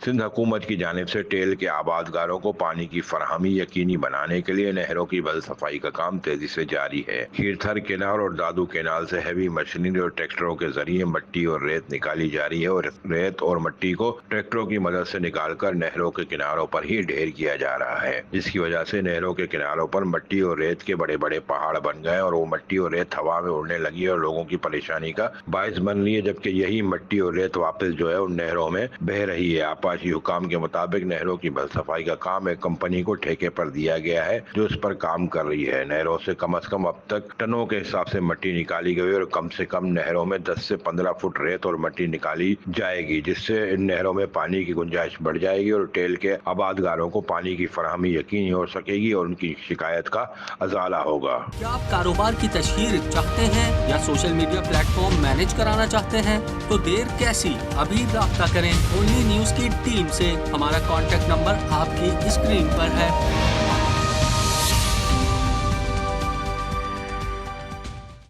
सिंध हुकूमत की जानिब से टेल के आबादगारों को पानी की फरहमी यकीनी बनाने के लिए नहरों की बल सफाई का काम तेजी से जारी है। खीरथर केनाल और दादू केनाल से हैवी मशीनरी और ट्रैक्टरों के जरिए मट्टी और रेत निकाली जा रही है और रेत और मट्टी को ट्रैक्टरों की मदद से निकालकर नहरों के किनारों पर ही ढेर किया जा रहा है, जिसकी वजह से नहरों के किनारों पर मट्टी और रेत के बड़े बड़े पहाड़ बन गए और वो मट्टी और रेत हवा में उड़ने लगी और लोगों की परेशानी का बायस बन रही है, जबकि यही मट्टी और रेत वापस जो है उन नहरों में बह रही है। आपाशी हुकाम के मुताबिक नहरों की बल सफाई का काम एक कंपनी को ठेके पर दिया गया है जो इस पर काम कर रही है। नहरों से कम अब तक टनों के हिसाब से मट्टी निकाली गई और कम से कम नहरों में 10 से 15 फुट रेत और मट्टी निकाली जाएगी, जिससे इन नहरों में पानी की गुंजाइश बढ़ जाएगी और टेल के आबादगारों को पानी की फराहमी यकीनी हो सकेगी और उनकी शिकायत का अजाला होगा। क्या आप कारोबार की तशहीर चाहते हैं या सोशल मीडिया प्लेटफॉर्म मैनेज कराना चाहते हैं? तो देर कैसी, अभी राब्ता करें ओनली न्यूज की टीम से। हमारा कॉन्टेक्ट नंबर आपकी स्क्रीन पर है।